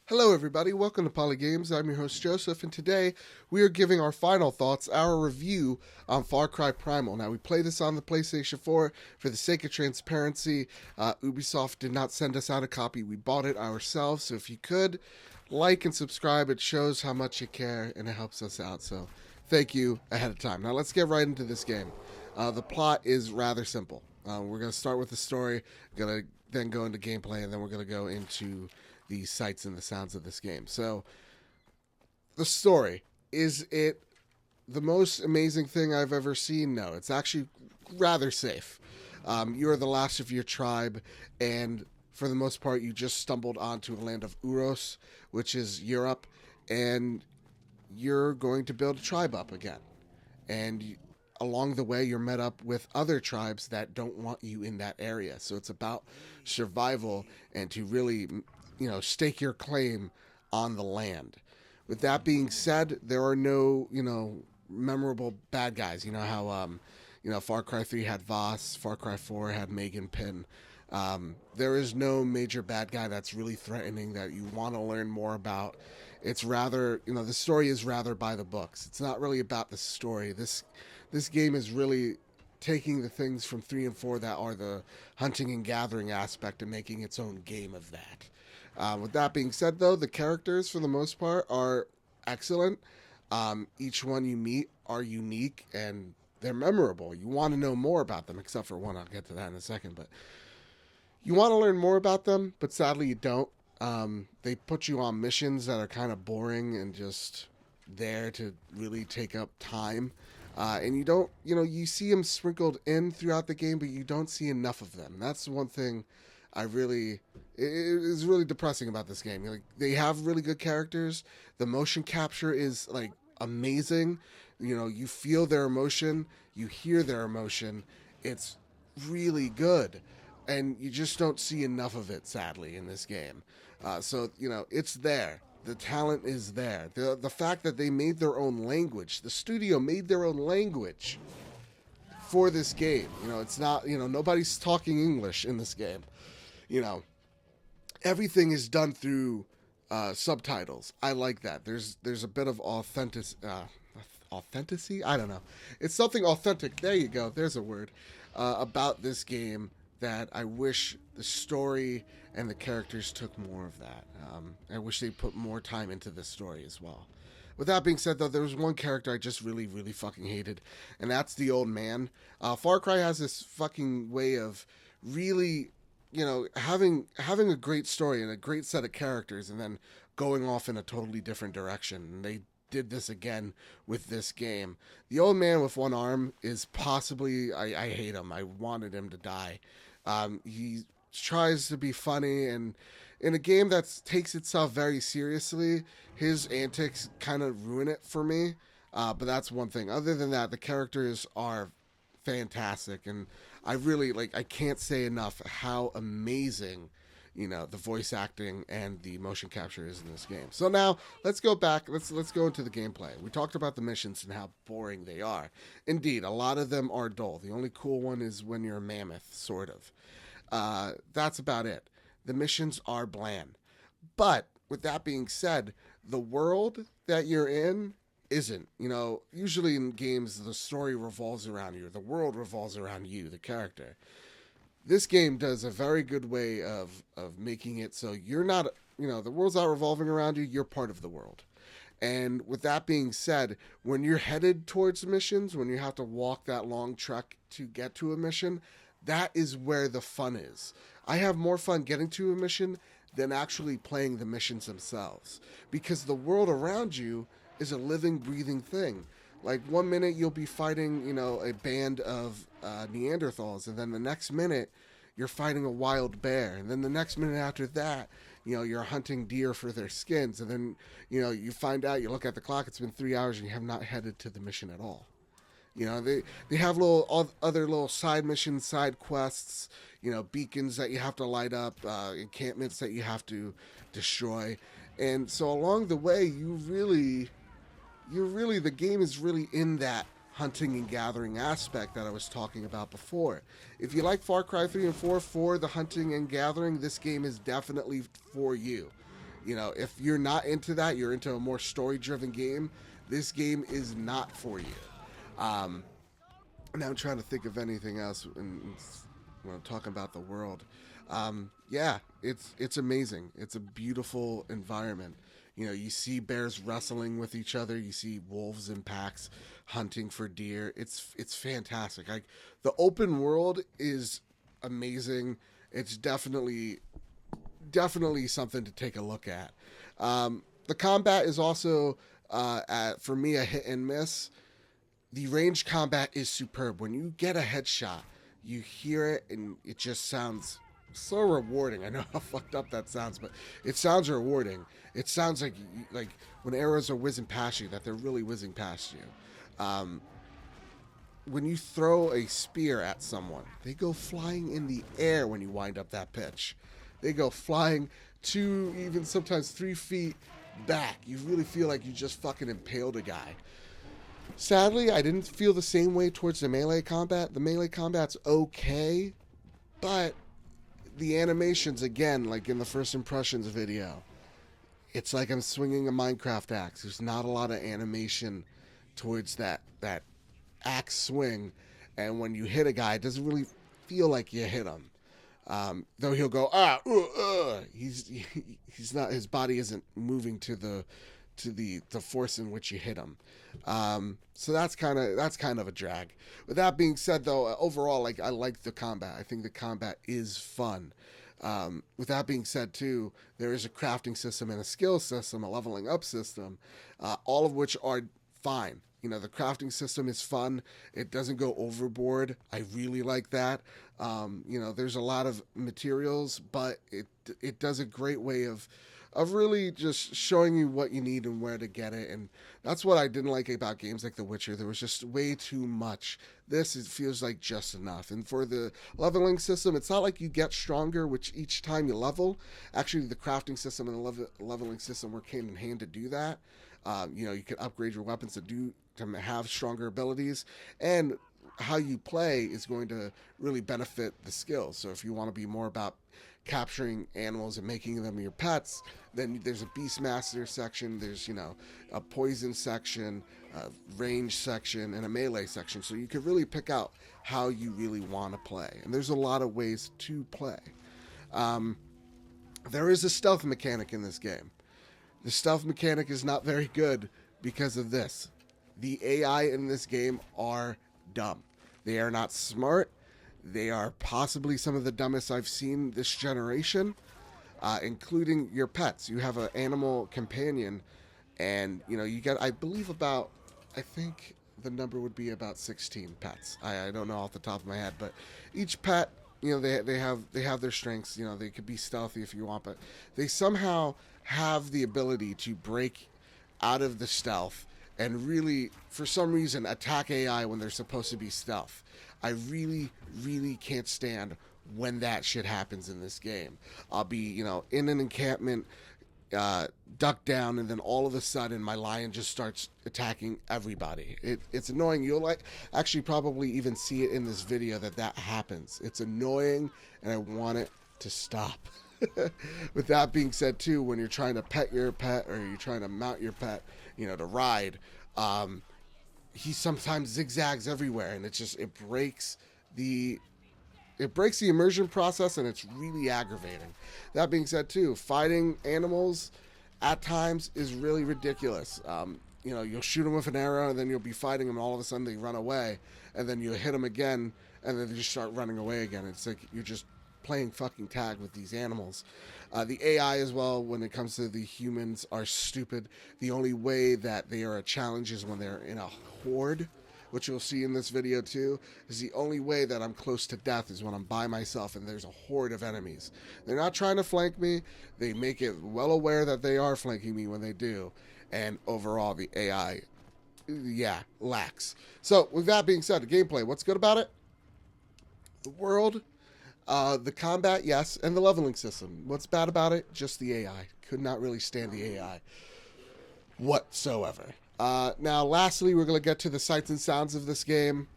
Hello, everybody. Welcome to Poly Games. I'm your host, Joseph, and today we are giving our final thoughts, our review on Far Cry Primal. Now, we play this on the PlayStation 4 for the sake of transparency. Ubisoft did not send us out a copy. We bought it ourselves, so if you could, like and subscribe. It shows how much you care, and it helps us out, so thank you ahead of time. Now, let's get right into this game. The plot is rather simple. We're going to start with the story, going to then go into gameplay, and then we're going to go into the sights and the sounds of this game. So, the story. Is it the most amazing thing I've ever seen? No, it's actually rather safe. You are the last of your tribe, and for the most part, you just stumbled onto a land of Uros, which is Europe, and you're going to build a tribe up again. And along the way, you're met up with other tribes that don't want you in that area. So it's about survival and to really, stake your claim on the land. With that being said, there are no, memorable bad guys. You know how, Far Cry 3 had Voss, Far Cry 4 had Megan Pin. There is no major bad guy that's really threatening that you want to learn more about. It's rather, the story is rather by the books. It's not really about the story. This game is really taking the things from 3 and 4 that are the hunting and gathering aspect and making its own game of that. With that being said, though, the characters, for the most part, are excellent. Each one you meet are unique, and they're memorable. You want to know more about them, except for one. I'll get to that in a second. But you want to learn more about them, but sadly you don't. They put you on missions that are kind of boring and just there to really take up time. And you don't, you see them sprinkled in throughout the game, but you don't see enough of them. That's one thing it is really depressing about this game. They have really good characters. The motion capture is amazing. You feel their emotion, you hear their emotion. It's really good, and you just don't see enough of it, sadly, in this game. So it's there. The talent is there. The fact that they made their own language, the studio made their own language for this game. It's not, nobody's talking English in this game. Everything is done through subtitles. I like that. There's a bit of authenticity? I don't know. It's something authentic. There you go. There's a word about this game that I wish the story and the characters took more of that. I wish they put more time into this story as well. With that being said, though, there was one character I just really, really fucking hated, and that's the old man. Far Cry has this fucking way of really, having a great story and a great set of characters, and then going off in a totally different direction. And they did this again with this game. The old man with one arm is possibly, I hate him. I wanted him to die. He tries to be funny, and in a game that takes itself very seriously, his antics kind of ruin it for me. But that's one thing. Other than that, the characters are fantastic, and I really I can't say enough how amazing the voice acting and the motion capture is in this game. So now let's go back. Let's go into the gameplay. We talked about the missions and how boring they are. Indeed, a lot of them are dull. The only cool one is when you're a mammoth, sort of. That's about it. The missions are bland. But with that being said, the world that you're in isn't. Usually in games, the story revolves around you. The world revolves around you, the character. This game does a very good way of making it so you're not, the world's not revolving around you, you're part of the world. And with that being said, when you're headed towards missions, when you have to walk that long trek to get to a mission, that is where the fun is. I have more fun getting to a mission than actually playing the missions themselves, because the world around you is a living, breathing thing. Like, one minute you'll be fighting, a band of Neanderthals, and then the next minute you're fighting a wild bear, and then the next minute after that, you're hunting deer for their skins, and then, you find out, you look at the clock, it's been 3 hours, and you have not headed to the mission at all. They have other little side missions, side quests, beacons that you have to light up, encampments that you have to destroy. And so along the way, the game is really in that hunting and gathering aspect that I was talking about before. If you like Far Cry 3 and 4 for the hunting and gathering, this game is definitely for you. You know, if you're not into that, you're into a more story-driven game, this game is not for you. Um, Now I'm trying to think of anything else when I'm talking about the world. Yeah, it's amazing. It's a beautiful environment. You know, you see bears wrestling with each other. You see wolves in packs hunting for deer. It's fantastic. Like the open world is amazing. It's definitely something to take a look at. The combat is also for me a hit and miss. The range combat is superb. When you get a headshot, you hear it and it just sounds so rewarding. I know how fucked up that sounds, but it sounds rewarding. It sounds like when arrows are whizzing past you, that they're really whizzing past you. When you throw a spear at someone, they go flying in the air when you wind up that pitch. They go flying 2, even sometimes 3 feet back. You really feel like you just fucking impaled a guy. Sadly, I didn't feel the same way towards the melee combat. The melee combat's okay, but the animations, again, like in the first impressions video, it's like I'm swinging a Minecraft axe. There's not a lot of animation towards that axe swing, and when you hit a guy, it doesn't really feel like you hit him. Though he'll go he's not, his body isn't moving to the force in which you hit him. So that's kind of a drag. With that being said, though, overall, like I like the combat. I think the combat is fun. With that being said, too, there is a crafting system and a skill system, a leveling up system, all of which are fine. You know, the crafting system is fun. It doesn't go overboard. I really like that. You know, there's a lot of materials, but it does a great way of really just showing you what you need and where to get it. And that's what I didn't like about games like The Witcher. There was just way too much. It feels like just enough. And for the leveling system, it's not like you get stronger, which each time you level. Actually, the crafting system and the leveling system work hand in hand to do that. You know, you can upgrade your weapons to have stronger abilities, and how you play is going to really benefit the skills. So if you want to be more about capturing animals and making them your pets, then there's a Beastmaster section, there's, you know, a poison section, a range section, and a melee section. So you can really pick out how you really want to play. And there's a lot of ways to play. There is a stealth mechanic in this game. The stealth mechanic is not very good because of this. The AI in this game are dumb. They are not smart. They are possibly some of the dumbest I've seen this generation, including your pets. You have an animal companion, and you know you get, I believe I think the number would be about 16 pets. I don't know off the top of my head, but each pet, you know, they have their strengths. You know, they could be stealthy if you want, but they somehow have the ability to break out of the stealth and really, for some reason, attack AI when they're supposed to be stealth. I really, really can't stand when that shit happens in this game. I'll be, you know, in an encampment, duck down, and then all of a sudden my lion just starts attacking everybody. It's annoying. You'll actually probably even see it in this video that happens. It's annoying, and I want it to stop. With that being said, too, when you're trying to pet your pet or you're trying to mount your pet, you know, to ride, he sometimes zigzags everywhere, and it breaks the immersion process, and it's really aggravating. That being said, too, fighting animals at times is really ridiculous. You know, you'll shoot them with an arrow, and then you'll be fighting them, and all of a sudden they run away, and then you hit them again, and then they just start running away again. It's like you're just playing fucking tag with these animals. The AI as well, when it comes to the humans, are stupid. The only way that they are a challenge is when they're in a horde, which you'll see in this video too. Is the only way that I'm close to death is when I'm by myself and there's a horde of enemies. They're not trying to flank me. They make it well aware that they are flanking me when they do. And overall, the AI, lacks. So with that being said, the gameplay, what's good about it? The world, the combat, yes, and the leveling system. What's bad about it? Just the AI. Could not really stand the AI whatsoever. Now, lastly, we're going to get to the sights and sounds of this game.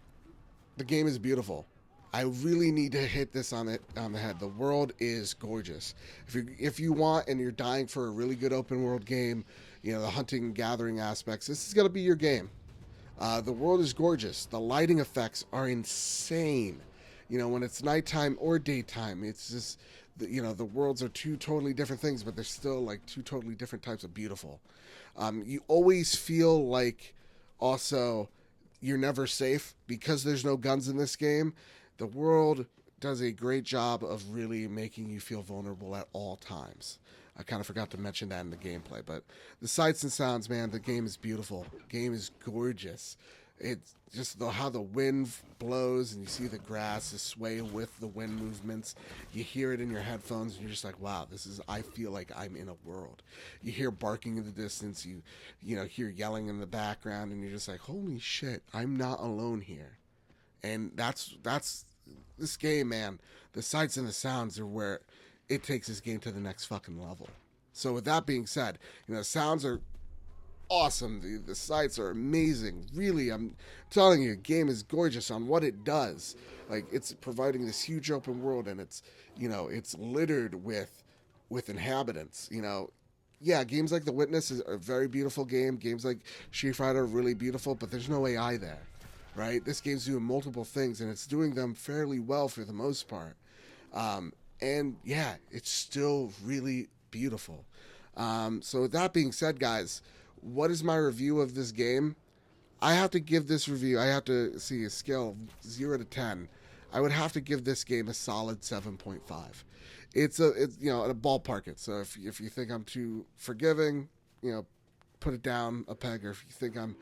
The game is beautiful. I really need to hit this on the head. The world is gorgeous. If you want and you're dying for a really good open world game, the hunting and gathering aspects, this is gonna be your game. The world is gorgeous. The lighting effects are insane. When it's nighttime or daytime, it's just the worlds are two totally different things, but they're still like two totally different types of beautiful. You always feel like also you're never safe because there's no guns in this game. The world does a great job of really making you feel vulnerable at all times. I kind of forgot to mention that in the gameplay, but the sights and sounds, man, the game is beautiful. The game is gorgeous. It's just how the wind blows and you see the grass sway with the wind movements. You hear it in your headphones and you're just like, wow, I feel like I'm in a world. You hear barking in the distance, you hear yelling in the background, and you're just like, holy shit, I'm not alone here. And that's this game, man. The sights and the sounds are where it takes this game to the next fucking level. So with that being said, sounds are awesome. The sights are amazing. Really, I'm telling you, the game is gorgeous on what it does. Like, it's providing this huge open world, and it's littered with inhabitants. Yeah, games like The Witness is a very beautiful game. Games like Street Fighter are really beautiful, but there's no AI there, right? This game's doing multiple things, and it's doing them fairly well for the most part. And yeah, it's still really beautiful. So with that being said, guys, what is my review of this game? I have to give this review, I have to see a scale of 0 to 10. I would have to give this game a solid 7.5. It's a ballpark it. So if you think I'm too forgiving, put it down a peg, or if you think I'm,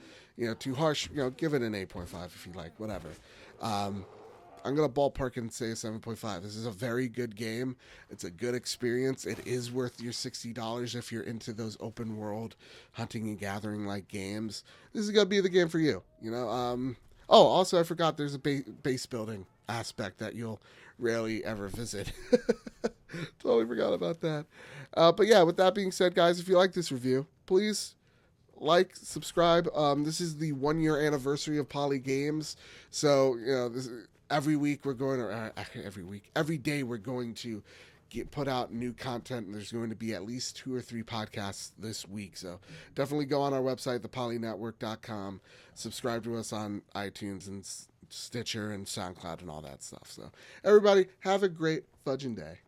too harsh, give it an 8.5 if you like, whatever. I'm going to ballpark it and say 7.5. This is a very good game. It's a good experience. It is worth your $60 if you're into those open world hunting and gathering like games. This is going to be the game for you, also, I forgot there's a base building aspect that you'll rarely ever visit. Totally forgot about that. But yeah, with that being said, guys, if you like this review, please like, subscribe. This is the 1-year anniversary of Poly Games. So, every week we're going, or every day we're going to put out new content, and there's going to be at least 2 or 3 podcasts this week. So definitely go on our website, thepolynetwork.com, subscribe to us on iTunes and Stitcher and SoundCloud and all that stuff. So everybody, have a great fudging day.